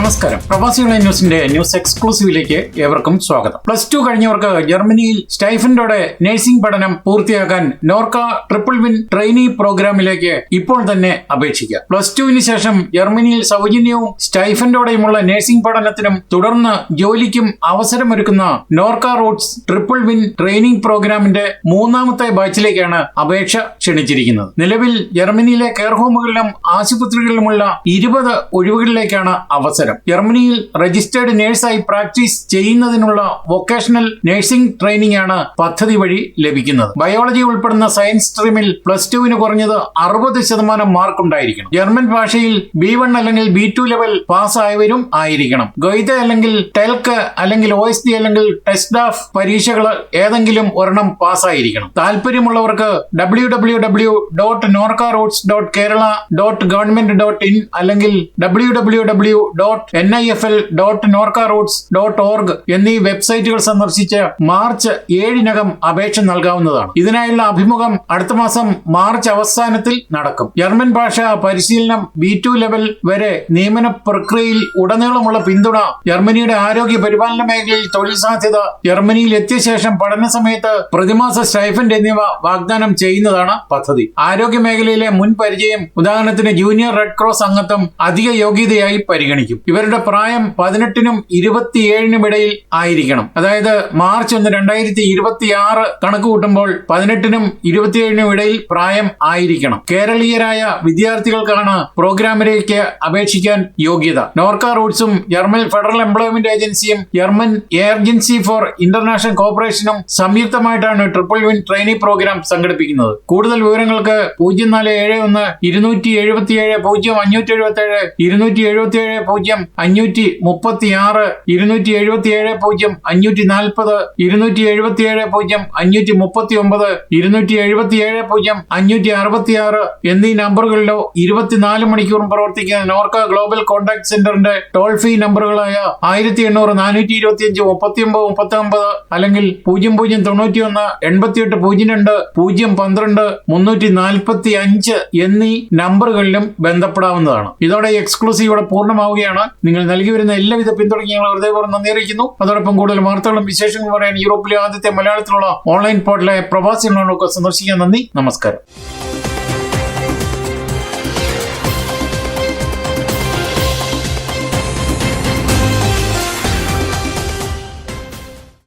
നമസ്കാരം. പ്രവാസി ഓൺലൈൻ ന്യൂസിന്റെ ന്യൂസ് എക്സ്ക്ലൂസീവിലേക്ക് ഏവർക്കും സ്വാഗതം. +2 കഴിഞ്ഞവർക്ക് ജർമ്മനിയിൽ സ്റ്റൈഫൻഡോടെ നഴ്സിംഗ് പഠനം പൂർത്തിയാക്കാൻ നോർക്ക ട്രിപ്പിൾ വിൻ ട്രെയിനി പ്രോഗ്രാമിലേക്ക് ഇപ്പോൾ തന്നെ അപേക്ഷിക്കാം. +2 ശേഷം ജർമ്മനിയിൽ സൗജന്യവും സ്റ്റൈഫൻഡോടെയുമുള്ള നഴ്സിംഗ് പഠനത്തിനും തുടർന്ന് ജോലിക്കും അവസരമൊരുക്കുന്ന Norka roots triple win training പ്രോഗ്രാമിന്റെ മൂന്നാമത്തെ ബാച്ചിലേക്കാണ് അപേക്ഷ ക്ഷണിച്ചിരിക്കുന്നത്. നിലവിൽ ജർമ്മനിയിലെ കെയർ ഹോമുകളിലും ആശുപത്രികളിലുമുള്ള 20 ഒഴിവുകളിലേക്കാണ് അവസരം. ജർമ്മനിയിൽ രജിസ്റ്റേർഡ് നേഴ്സായി പ്രാക്ടീസ് ചെയ്യുന്നതിനുള്ള വൊക്കേഷണൽ നഴ്സിംഗ് ട്രെയിനിംഗ് ആണ് പദ്ധതി വഴി ലഭിക്കുന്നത്. ബയോളജി ഉൾപ്പെടുന്ന സയൻസ് സ്ട്രീമിൽ +2 കുറഞ്ഞത് 60% മാർക്ക് ഉണ്ടായിരിക്കണം. ജർമ്മൻ ഭാഷയിൽ B1 അല്ലെങ്കിൽ B2 ലെവൽ പാസ്സായവരും ആയിരിക്കണം. ഗൊയ്ത അല്ലെങ്കിൽ ടെൽക്ക് അല്ലെങ്കിൽ OSD അല്ലെങ്കിൽ ടെസ്റ്റ് ഓഫ് പരീക്ഷകൾ ഏതെങ്കിലും ഒരെണ്ണം പാസ്സായിരിക്കണം. താല്പര്യമുള്ളവർക്ക് www.norcaroots.kerala.government.in അല്ലെങ്കിൽ www.nifl.norcaroots.org എന്നീ വെബ്സൈറ്റുകൾ സന്ദർശിച്ച് മാർച്ച് 7 അപേക്ഷ നൽകാവുന്നതാണ്. ഇതിനായുള്ള അഭിമുഖം അടുത്ത മാസം മാർച്ച് അവസാനത്തിൽ നടക്കും. ജർമ്മൻ ഭാഷ പരിശീലനം B2 ലെവൽ വരെ നിയമന പ്രക്രിയയിൽ ഉടനീളമുള്ള പിന്തുണ, ജർമ്മനിയുടെ ആരോഗ്യ പരിപാലന മേഖലയിൽ തൊഴിൽ സാധ്യത, ജർമ്മനിയിൽ എത്തിയ ശേഷം പഠന സമയത്ത് പ്രതിമാസ സ്റ്റൈഫൻഡ് എന്നിവ വാഗ്ദാനം ചെയ്യുന്നതാണ് പദ്ധതി. ആരോഗ്യ മേഖലയിലെ മുൻ പരിചയം, ഉദാഹരണത്തിന് ജൂനിയർ റെഡ് ക്രോസ് അംഗത്വം അധിക യോഗ്യതയായി പരിഗണിക്കും. ഇവരുടെ പ്രായം 18-നും 27-നും ഇടയിൽ ആയിരിക്കണം. അതായത് മാർച്ച് 1, 2026 കണക്ക് കൂട്ടുമ്പോൾ 18-നും 27-നും ഇടയിൽ പ്രായം ആയിരിക്കണം. കേരളീയരായ വിദ്യാർത്ഥികൾക്കാണ് പ്രോഗ്രാമിലേക്ക് അപേക്ഷിക്കാൻ യോഗ്യത. നോർക്ക റൂട്ട്സും ജർമ്മൻ ഫെഡറൽ എംപ്ലോയ്മെന്റ് ഏജൻസിയും ജർമ്മൻ ഏജൻസി ഫോർ ഇന്റർനാഷണൽ കോർപ്പറേഷനും സംയുക്തമായിട്ടാണ് ട്രിപ്പിൾ വിൻ ട്രെയിനി പ്രോഗ്രാം സംഘടിപ്പിക്കുന്നത്. കൂടുതൽ വിവരങ്ങൾക്ക് 0471 277 0577 277 536 277 540 277 539 277 566 എന്നീ നമ്പറുകളിലോ 24 മണിക്കൂറും പ്രവർത്തിക്കുന്ന നോർക്ക ഗ്ലോബൽ കോൺടാക്ട് സെന്ററിന്റെ ടോൾ ഫ്രീ നമ്പറുകളായ 1800 425 3939 അല്ലെങ്കിൽ 0091 88 02 012 345 എന്നീ നമ്പറുകളിലും ബന്ധപ്പെടാവുന്നതാണ്. ഇതോടെ എക്സ്ക്ലൂസീവ് ഇവിടെ പൂർണ്ണമാവുകയാണ്. നിങ്ങൾ നൽകി വരുന്ന എല്ലാവിധ പിന്തുണയ്ക്ക് ഞങ്ങൾ ഹൃദയപൂർവ്വം നന്ദി അറിയിക്കുന്നു. അതോടൊപ്പം കൂടുതൽ വാർത്തകളും വിശേഷങ്ങളും പറയാൻ യൂറോപ്പിലെ ആദ്യത്തെ മലയാളത്തിലുള്ള ഓൺലൈൻ പോർട്ടലായ പ്രവാസി സന്ദർശിക്കാൻ നന്ദി. നമസ്കാരം.